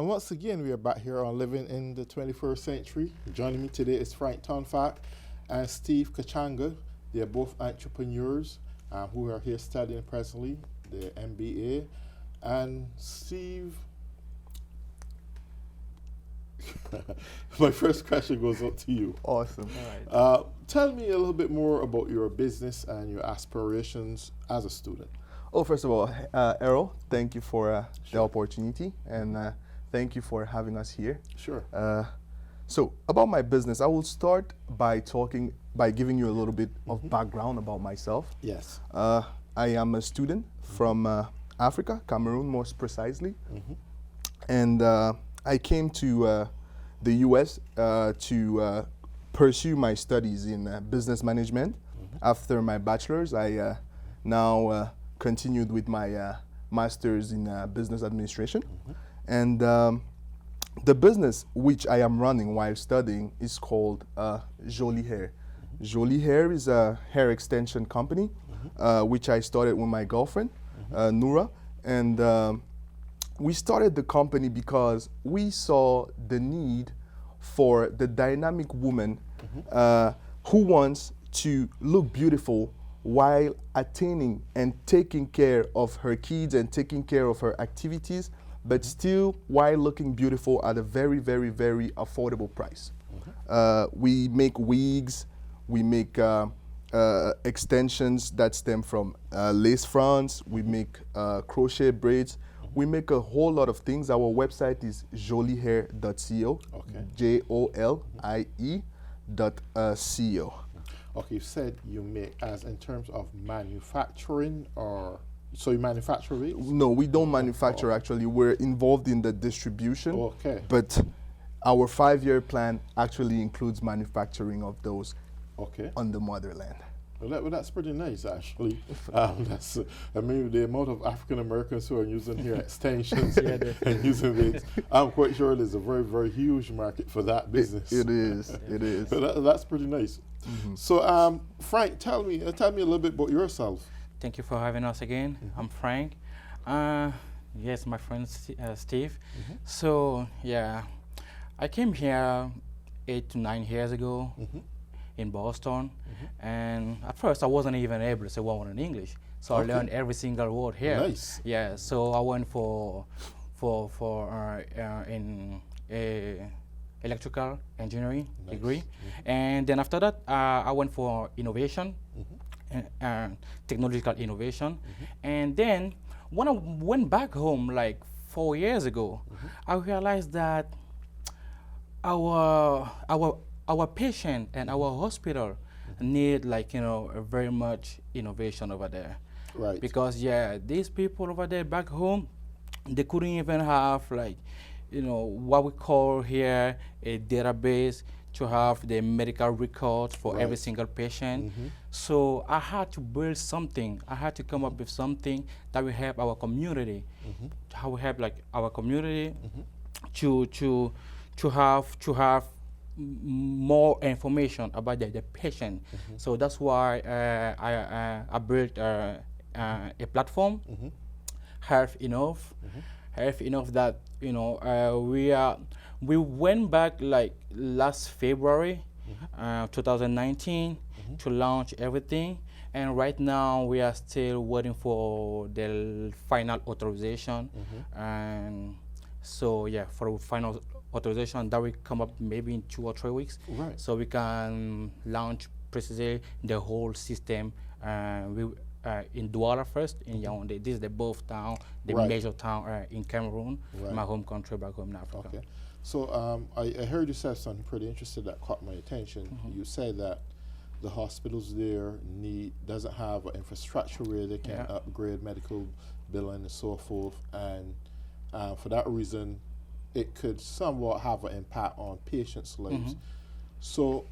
And once again, we are back here on Living in the 21st Century. Joining me today is Frank Tonfak and Steve Kachanga. They are both entrepreneurs who are here studying presently, the MBA. And Steve, my first question goes out to you. Awesome. All right. Tell me a little bit more about your business and your aspirations as a student. Oh, first of all, Errol, thank you for the opportunity, and thank you for having us here. Sure. So about my business, I will start by giving you a little bit of background about myself. Yes. I am a student from Africa, Cameroon, most precisely, and I came to the U.S. to pursue my studies in business management. After my bachelor's, I now continued with my master's in business administration. And the business which I am running while studying is called Jolie Hair. Jolie Hair is a hair extension company, which I started with my girlfriend, Noura. And we started the company because we saw the need for the dynamic woman who wants to look beautiful while attaining and taking care of her kids and taking care of her activities, but still while looking beautiful at a very, very, very affordable price. We make wigs, we make extensions that stem from lace fronts, we make crochet braids, we make a whole lot of things. Our website is joliehair.co, JOLIE.co. Okay, you said you make as in terms of manufacturing, or so you manufacture wigs? No, we don't manufacture actually. We're involved in the distribution. Okay. But our 5-year plan actually includes manufacturing of those on the motherland. Well, that's pretty nice, actually. I mean, the amount of African Americans who are using hair extensions and using wigs, I'm quite sure there's a very, very huge market for that business. It is. It is. So that's pretty nice. So, Frank, tell me a little bit about yourself. Thank you for having us again. I'm Frank. Yes, my friend Steve. So, yeah, I came here 8 to 9 years ago in Boston, and at first I wasn't even able to say one word in English, so I learned every single word here. Nice. Yeah, so I went for electrical engineering degree, and then after that I went for innovation, technological innovation, and then when I went back home like 4 years ago, I realized that our patient and our hospital need, like, very much innovation over there. Right. Because these people over there back home, they couldn't even have, like, what we call here a database to have the medical records for every single patient. So I had to build something. I had to come up with something that will help our community. How we help, like, our community to have more information about the patient. So that's why I built a platform, Health Enough. Health Enough that we went back like last February 2019 to launch everything, and right now we are still waiting for the final authorization. And so for final authorization that will come up maybe in 2 or 3 weeks. Right. So we can launch precisely the whole system. In Douala first, in Yaoundé. This is the both town, the major town in Cameroon, my home country back home in Africa. Okay. So I heard you say something pretty interesting that caught my attention. You said that the hospitals there doesn't have an infrastructure where they can upgrade medical billing and so forth, and for that reason, it could somewhat have an impact on patients' lives. So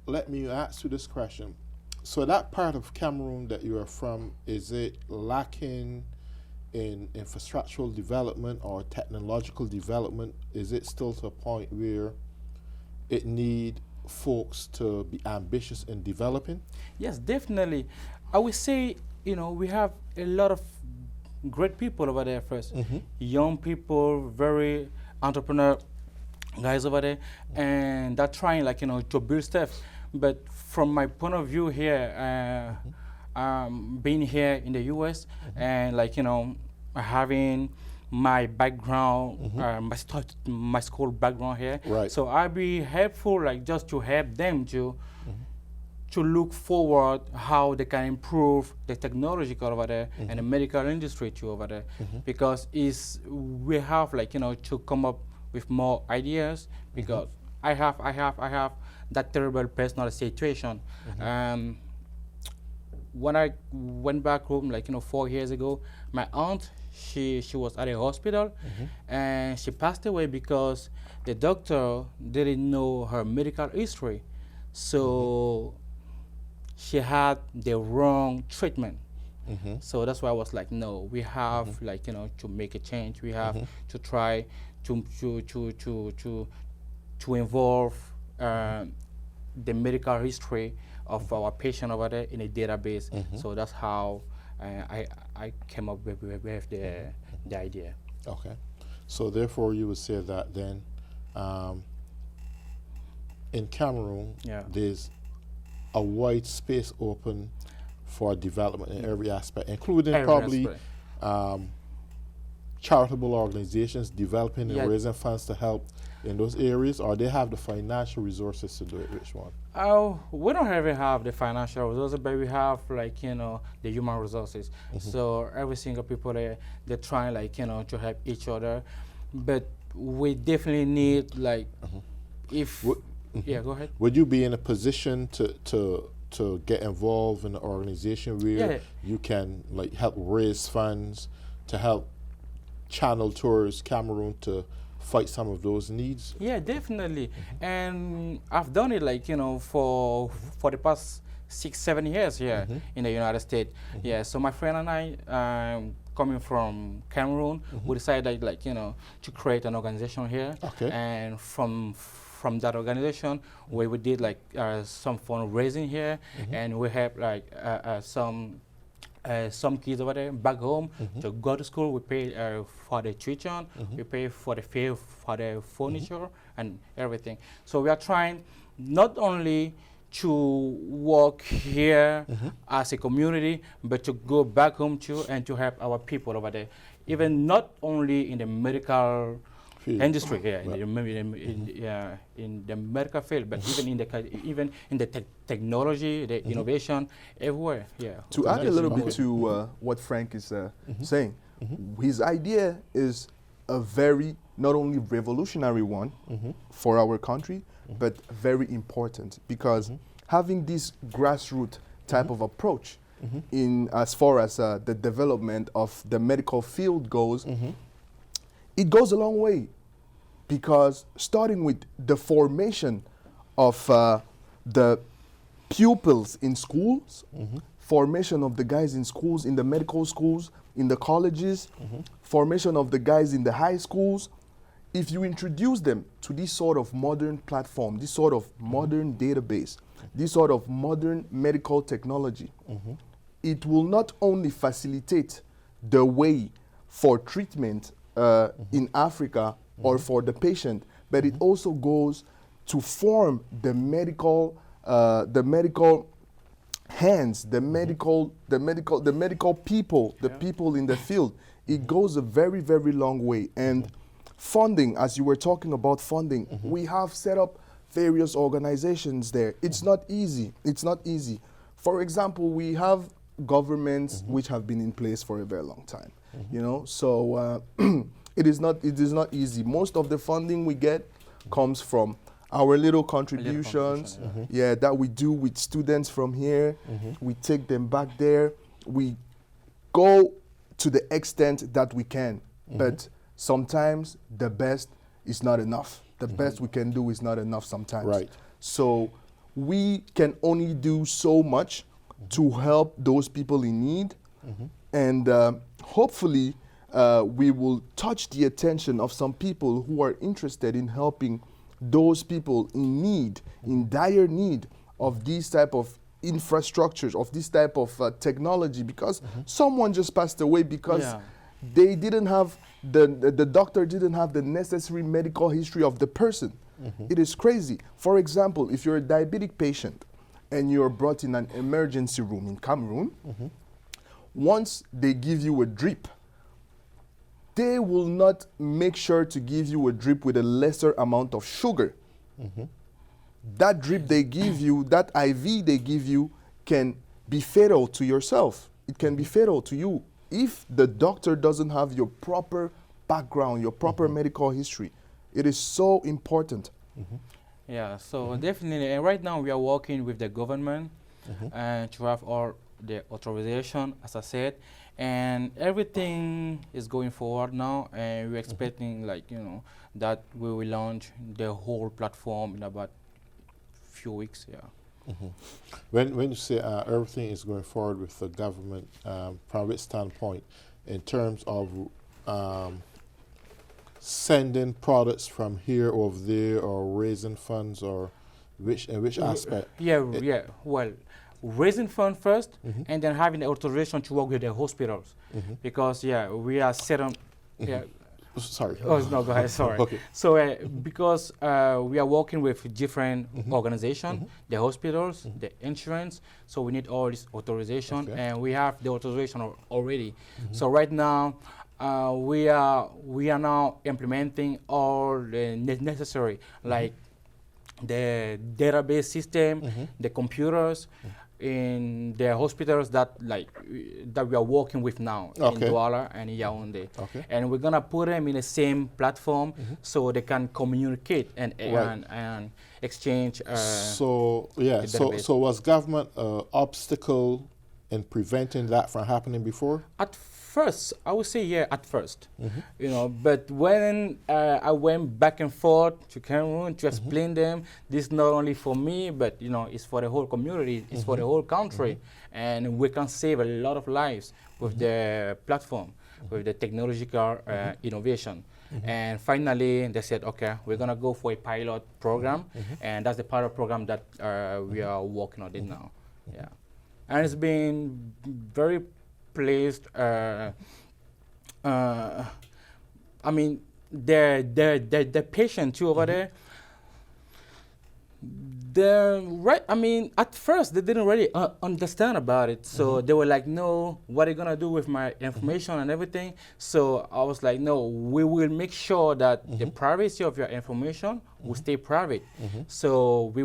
let me ask you this question. So that part of Cameroon that you are from, is it lacking in infrastructural development or technological development? Is it still to a point where it need folks to be ambitious in developing? Yes, definitely. I would say, we have a lot of great people over there first. Young people, very entrepreneur guys over there, and they're trying like to build stuff. But from my point of view here, being here in the U.S. and like having my background, my school background here, Right. so I'd be helpful like just to help them to look forward how they can improve the technological over there and the medical industry too over there, because we have like to come up with more ideas, because I have that terrible personal situation. When I went back home like 4 years ago, my aunt, she was at a hospital and she passed away because the doctor didn't know her medical history, so she had the wrong treatment. So that's why I was like, no, we have like to make a change. We have to try to involve the medical history of our patient over there in a database. So that's how I came up with the idea. Okay. So therefore, you would say that then, in Cameroon, there's a wide space open for development in every aspect, including probably charitable organizations developing and raising funds to help in those areas, or they have the financial resources to do it. Which one? We don't even have the financial resources, but we have like the human resources. So every single people they're trying like to help each other, but we definitely need like if yeah, go ahead. Would you be in a position to get involved in an organization where you can like help raise funds to help channel towards Cameroon to fight some of those needs? Yeah, definitely. And I've done it like for the past 6-7 years here in the United States. Yeah, so my friend and I, coming from Cameroon, we decided like to create an organization here. Okay. And from that organization, we did like some fundraising here, and we have like some kids over there back home to go to school. We pay for the tuition, we pay for the fare, for the furniture and everything. So we are trying not only to work here as a community, but to go back home too and to help our people over there. Even not only in the medical industry here, in the medical field, but even in the technology, the innovation, everywhere. Yeah. To add a little bit to what Frank is saying, his idea is a very not only revolutionary one for our country, but very important, because having this grassroots type of approach in as far as the development of the medical field goes, it goes a long way, because starting with the formation of the pupils in schools, formation of the guys in schools, in the medical schools, in the colleges, formation of the guys in the high schools, if you introduce them to this sort of modern platform, this sort of modern database, this sort of modern medical technology, it will not only facilitate the way for treatment in Africa or for the patient, but it also goes to form the medical hands, the medical people, the people in the field. It goes a very, very long way. And funding, as you were talking about funding, we have set up various organizations there. It's not easy. It's not easy. For example, we have governments which have been in place for a very long time. So it is not easy. Most of the funding we get comes from our little contributions, that we do with students from here. We take them back there. We go to the extent that we can, but sometimes the best is not enough. The best we can do is not enough sometimes. Right. So we can only do so much to help those people in need, and hopefully we will touch the attention of some people who are interested in helping those people in need, in dire need of these type of infrastructures, of this type of technology, because someone just passed away because they didn't have the doctor didn't have the necessary medical history of the person. It is crazy. For example, if you're a diabetic patient and you're brought in an emergency room in Cameroon, once they give you a drip, they will not make sure to give you a drip with a lesser amount of sugar. That drip they give you, that IV they give you, can be fatal to yourself. It can be fatal to you if the doctor doesn't have your proper background, your proper medical history. It is so important. Yeah, so definitely, and right now we are working with the government to have all the authorization, as I said, and everything is going forward now, and we're expecting, like, that we will launch the whole platform in about few weeks. Yeah. When you say everything is going forward with the government private standpoint, in terms of sending products from here over there, or raising funds, or which aspect? Yeah. Well, raising fund first, and then having the authorization to work with the hospitals, because we are set on. Yeah. Sorry. Oh no, go ahead. Sorry. Okay. So because we are working with different organizations, the hospitals, the insurance, so we need all this authorization, and we have the authorization already. So right now, we are now implementing all the necessary, like the database system, the computers in the hospitals that we are working with now in Douala and Yaoundé. And we're gonna put them in the same platform so they can communicate and exchange. So was government obstacle in preventing that from happening before? At first, I would say at first, but when I went back and forth to Cameroon to explain them, this is not only for me, but it's for the whole community, it's for the whole country, and we can save a lot of lives with the platform, with the technological innovation. And finally, they said, okay, we're gonna go for a pilot program, and that's the pilot program that we are working on it now. Yeah, and it's been very pleased. I mean, the patient too over there. They're right. I mean, at first they didn't really understand about it, so they were like, "No, what are you gonna do with my information and everything?" So I was like, "No, we will make sure that the privacy of your information will stay private." So we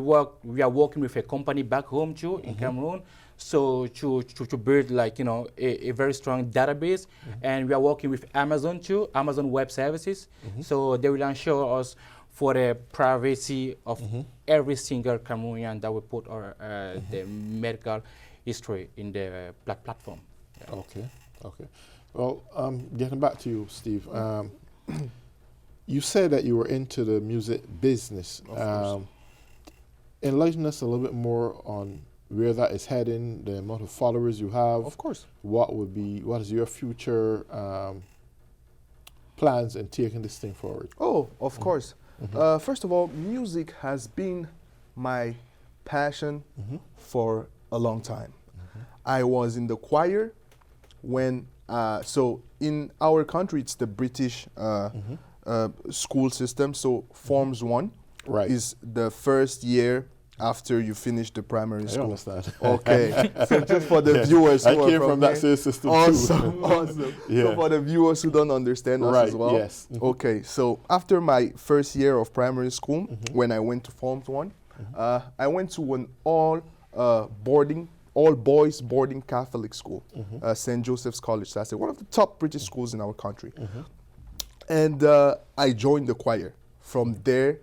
are working with a company back home too in Cameroon. So to build a very strong database, and we are working with Amazon too, Amazon Web Services. So they will ensure us for the privacy of every single Cameroonian that we put the medical history in the platform. Yeah. Okay. Well, getting back to you, Steve. You said that you were into the music business. Enlighten us a little bit more on where that is heading, the amount of followers you have. Of course. What is your future plans in taking this thing forward? Oh, of course. First of all, music has been my passion for a long time. I was in the choir when, so in our country, it's the British school system. So Forms 1 is the first year after you finish the primary school. I understand. Okay. So just for the viewers who I came from that same system too. Awesome. Yeah. So for the viewers who don't understand us as well. Yes. Okay. So after my first year of primary school, when I went to Forms 1, I went to an all boys boarding Catholic school, St. Joseph's College. So I said one of the top British schools in our country. And I joined the choir. From there,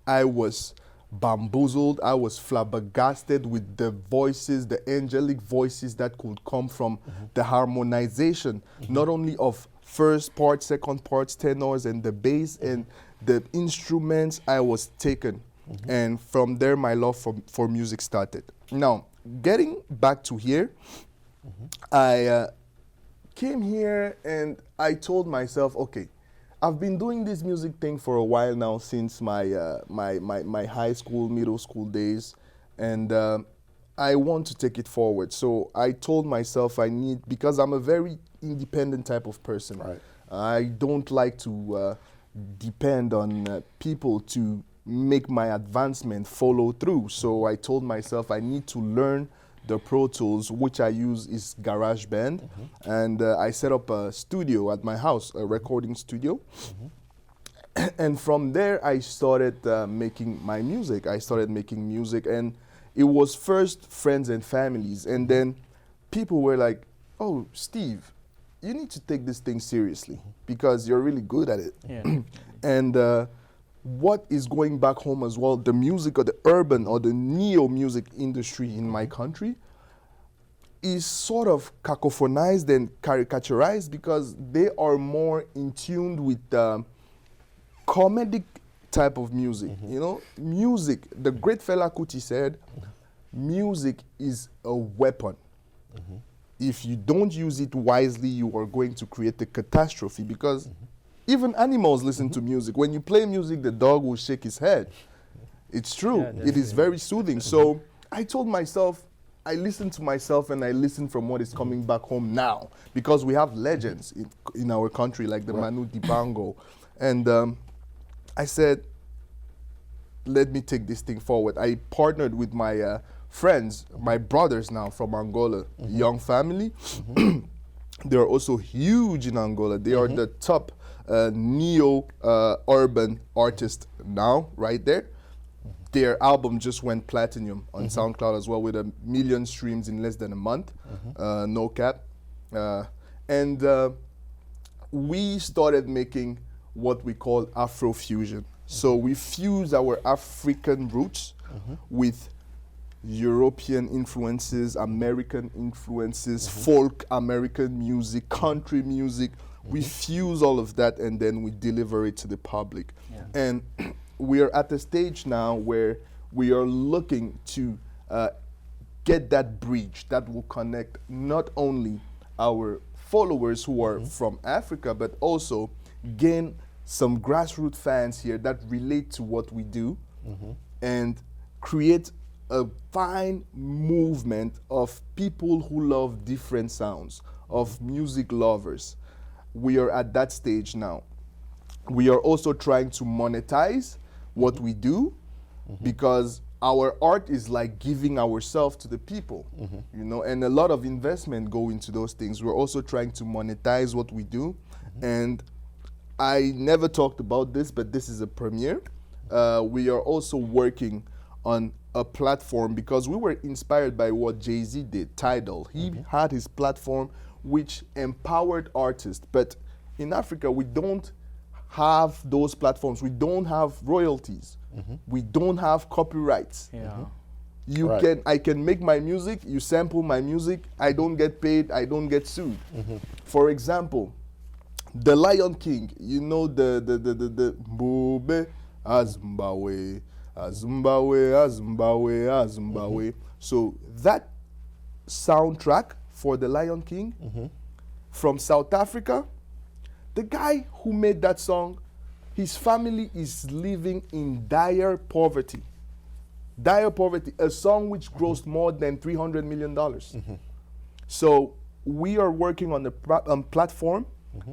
I was bamboozled. I was flabbergasted with the voices, the angelic voices that could come from the harmonization, not only of first part, second parts, tenors, and the bass, and the instruments. I was taken. And from there, my love for music started. Now, getting back to here, I came here and I told myself, okay, I've been doing this music thing for a while now, since my my high school, middle school days, and I want to take it forward. So I told myself because I'm a very independent type of person. Right. I don't like to depend on people to make my advancement follow through. So I told myself I need to learn the Pro Tools, which I use is GarageBand. And I set up a studio at my house, a recording studio. And from there, I started making my music. I started making music, and it was first friends and families. And then people were like, oh, Steve, you need to take this thing seriously because you're really good at it. Yeah. And what is going back home as well, the music or the urban or the neo music industry in my country is sort of cacophonized and caricaturized because they are more in tune with comedic type of music. You know, music, the great Fela Kuti said, music is a weapon. If you don't use it wisely, you are going to create a catastrophe because even animals listen to music. When you play music, the dog will shake his head. It's true. Yeah, it is very soothing. So I told myself, I listen to myself and I listen from what is coming back home now because we have legends in our country like the Manu Dibango. And I said, let me take this thing forward. I partnered with my friends, my brothers now from Angola, young family. They are also huge in Angola. They are the top neo-urban artist now, right there. Their album just went platinum on SoundCloud as well with 1 million streams in less than a month, no cap. And we started making what we call Afrofusion. So we fuse our African roots with European influences, American influences, folk American music, country music. We fuse all of that and then we deliver it to the public. Yeah. And we are at a stage now where we are looking to get that bridge that will connect not only our followers who are from Africa, but also gain some grassroots fans here that relate to what we do and create a fine movement of people who love different sounds, of music lovers. We are at that stage now. We are also trying to monetize what we do because our art is like giving ourselves to the people, you know, and a lot of investment go into those things. We're also trying to monetize what we do. And I never talked about this, but this is a premiere. We are also working on a platform because we were inspired by what Jay-Z did, Tidal. He had his platform which empowered artists, but in Africa we don't have those platforms. We don't have royalties. We don't have copyrights. Yeah. I can make my music, you sample my music, I don't get paid, I don't get sued. For example, The Lion King, you know the Bobe Azumbawe, Azumbawe, Azumbawe, Azumbawe. So that soundtrack for The Lion King from South Africa, the guy who made that song, his family is living in dire poverty. Dire poverty, a song which grossed more than $300 million. So we are working on a platform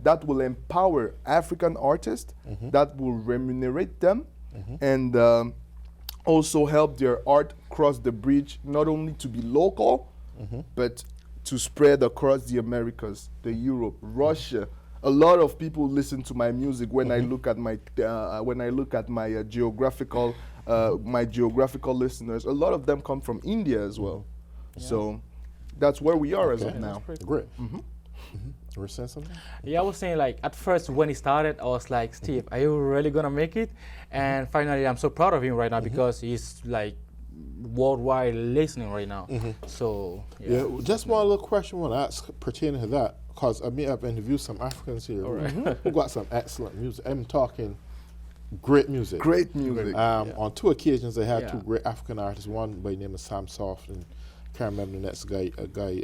that will empower African artists, that will remunerate them, and also help their art cross the bridge, not only to be local, but to spread across the Americas, the Europe, Russia. A lot of people listen to my music when I look at my geographical listeners. A lot of them come from India as well. So that's where we are as of now. Great. You were saying something? Yeah, I was saying, like, at first when he started, I was like, Steve, are you really gonna make it? And finally, I'm so proud of him right now because he's like worldwide listening right now. So Yeah, just one little question I want to ask pertaining to that, because I mean, I've interviewed some Africans here who got some excellent music. I'm talking great music. Great music. On 2 occasions, I had 2 great African artists. One by the name of Sam Soft, and can't remember the next guy. A guy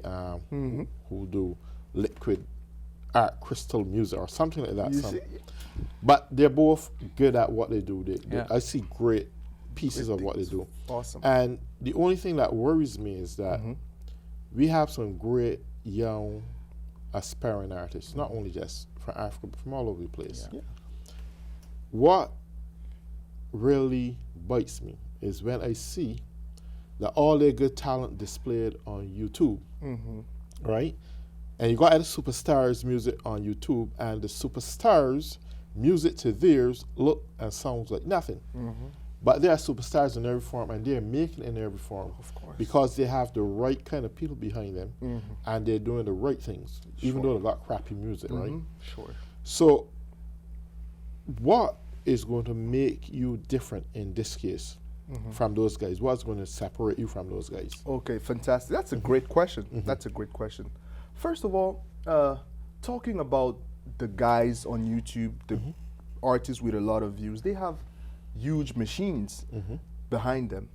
who do liquid art, crystal music, or something like that. But they're both good at what they do. I see great pieces of what they do. Awesome. And the only thing that worries me is that we have some great young aspiring artists, not only just from Africa, but from all over the place. Yeah. What really bites me is when I see that all their good talent displayed on YouTube, right? And you got other superstars' music on YouTube, and the superstars' music to theirs look and sounds like nothing. But they are superstars in every form, and they're making it in every form. Of course. Because they have the right kind of people behind them, and they're doing the right things, even though they got crappy music, right? Sure. So, what is going to make you different in this case from those guys? What's going to separate you from those guys? Okay, fantastic. That's a great question. That's a great question. First of all, talking about the guys on YouTube, the artists with a lot of views, they have huge machines behind them.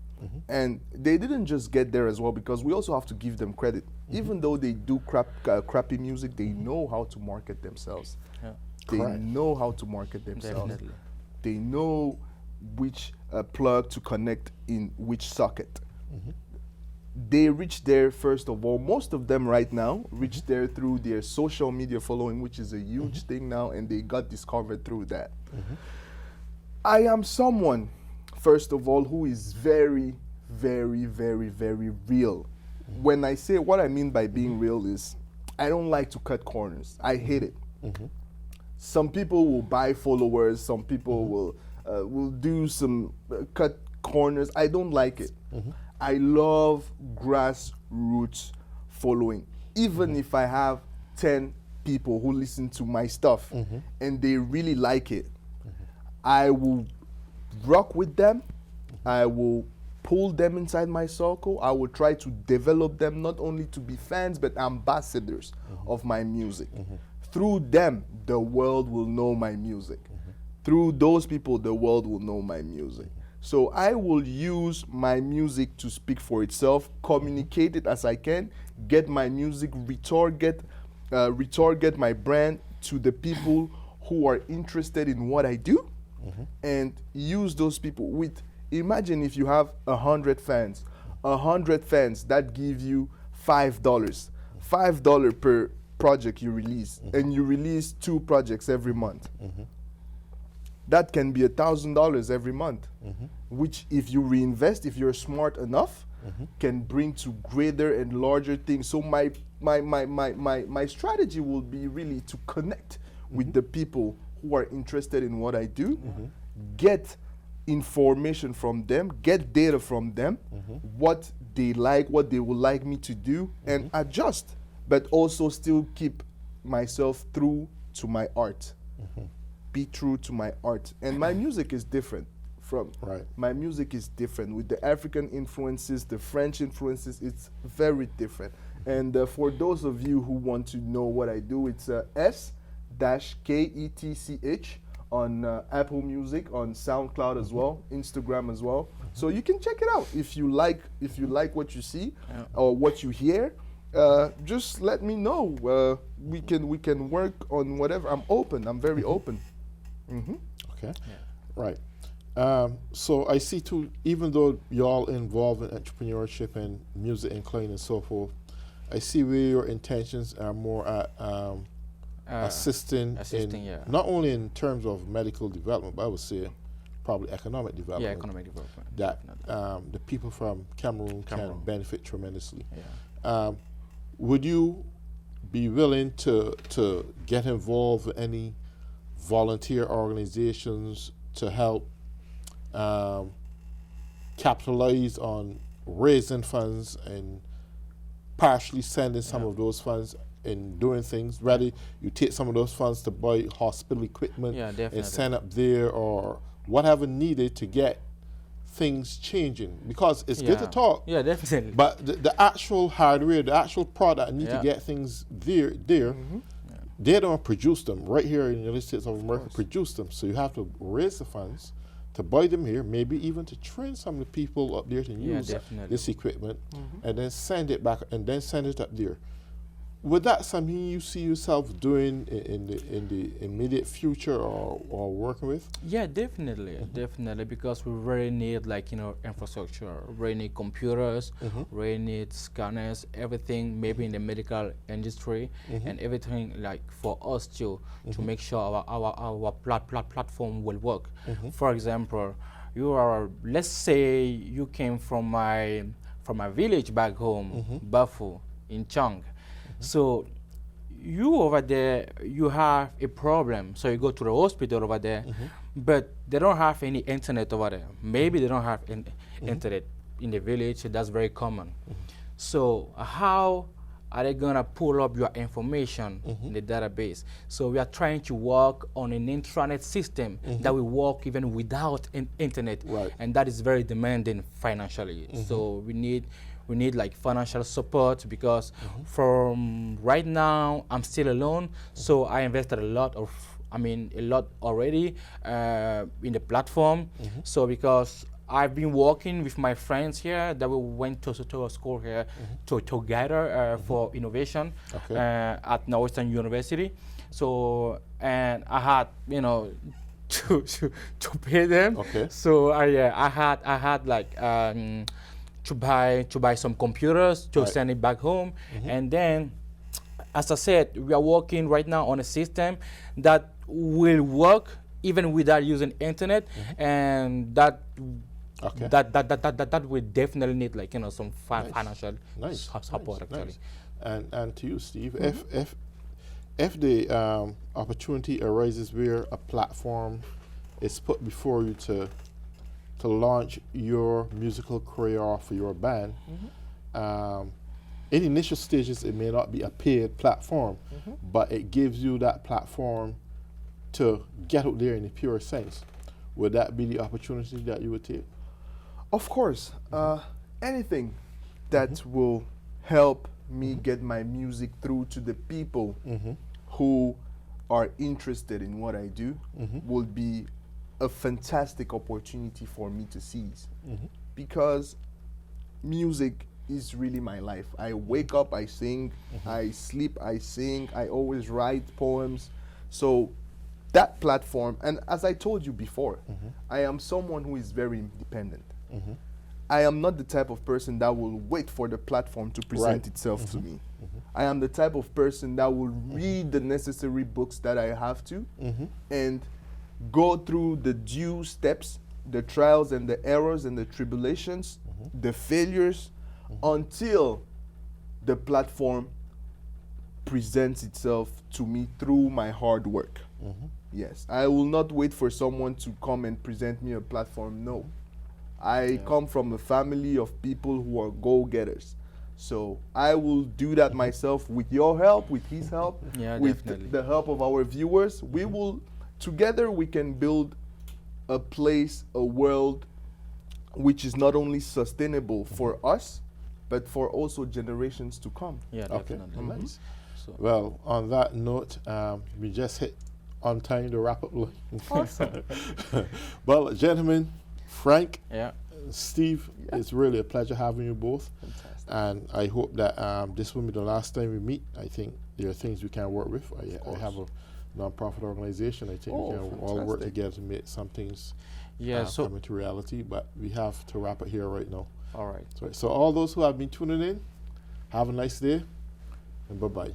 And they didn't just get there as well, because we also have to give them credit. Even though they do crappy music, they know how to market themselves. Yeah. They Correct. know how to market themselves. Definitely. They know which plug to connect in which socket. They reach there, first of all, most of them right now reach there through their social media following, which is a huge thing now, and they got discovered through that. I am someone, first of all, who is very, very, very, very real. When I say what I mean by being real is, I don't like to cut corners. I hate it. Some people will buy followers. Some people will do some cut corners. I don't like it. I love grassroots following. Even if I have 10 people who listen to my stuff and they really like it, I will rock with them. I will pull them inside my circle. I will try to develop them not only to be fans, but ambassadors of my music. Through them, the world will know my music. Through those people, the world will know my music. So I will use my music to speak for itself, communicate it as I can, get my music, retarget my brand to the people who are interested in what I do, and use those people with, imagine if you have 100 fans, that give you $5 per project you release, and you release 2 projects every month. That can be $1,000 every month, which if you reinvest, if you're smart enough, can bring to greater and larger things. So my strategy will be really to connect with the people who are interested in what I do, get information from them, get data from them, what they like, what they would like me to do, and adjust, but also still keep myself true to my art. Be true to my art. And my music is different from, my music is different with the African influences, the French influences, it's very different. And for those of you who want to know what I do, it's S-KETCH on Apple Music, on SoundCloud as well, Instagram as well. So you can check it out if you like what you see or what you hear. Just let me know. We can work on whatever. I'm open. I'm very open. Okay. Right. So I see too, even though y'all involved in entrepreneurship and music inclined and so forth, I see where your intentions are more at assisting in, not only in terms of medical development, but I would say probably economic development. Yeah, economic development. That the people from Cameroon can benefit tremendously. Yeah. Would you be willing to get involved in any volunteer organizations to help capitalize on raising funds and partially sending some of those funds in doing things? Rather, you take some of those funds to buy hospital equipment and send up there or whatever needed to get things changing, because it's good to talk. Yeah, definitely. But the actual hardware, the actual product, need to get things there. They don't produce them right here in the United States of America. Produce them, so you have to raise the funds to buy them here, maybe even to train some of the people up there to use this equipment, and then send it back, and then send it up there. would that something you see yourself doing in the immediate future or working with? Yeah, definitely, definitely, because we really need, like, infrastructure. We really need computers, really need scanners, everything, maybe in the medical industry, and everything, like, for us to make sure our platform will work. For example, let's say you came from my village back home, Bafu, in Chang. So you over there, you have a problem, so you go to the hospital over there, but they don't have any internet over there. Maybe they don't have internet in the village. That's very common. So how are they gonna pull up your information in the database? So we are trying to work on an intranet system that will work even without internet, and that is very demanding financially. So we need like financial support, because from right now I'm still alone, so I invested a lot already in the platform. So because I've been working with my friends here that we went to a school here together for innovation at Northwestern University. So, and I had, to pay them. So I had like to buy some computers to send it back home, and then, as I said, we are working right now on a system that will work even without using internet, and that will definitely need, like, some financial support actually. And to you, Steve, if the opportunity arises where a platform is put before you to launch your musical career for your band, in initial stages it may not be a paid platform, but it gives you that platform to get out there in the pure sense. Would that be the opportunity that you would take? Of course. Anything that will help me get my music through to the people who are interested in what I do will be a fantastic opportunity for me to seize, because music is really my life. I wake up, I sing, I sleep, I sing, I always write poems. So that platform, and as I told you before, I am someone who is very independent. I am not the type of person that will wait for the platform to present itself to me. I am the type of person that will read the necessary books that I have to, and go through the due steps, the trials and the errors and the tribulations, the failures, until the platform presents itself to me through my hard work. Yes, I will not wait for someone to come and present me a platform. No, I come from a family of people who are go-getters. So I will do that myself with your help, with his help, with the help of our viewers. We will, together we can build a place, a world, which is not only sustainable for us, but for also generations to come. Yeah, definitely. Nice. So, well, on that note, we just hit on time to wrap up. Awesome. Well, gentlemen, Frank, Steve, it's really a pleasure having you both. Fantastic. And I hope that this will be the last time we meet. I think there are things we can work with. I have a non-profit organization. I think we can all work together to make some things come into reality. But we have to wrap it here right now. All right. So all those who have been tuning in, have a nice day, and bye-bye.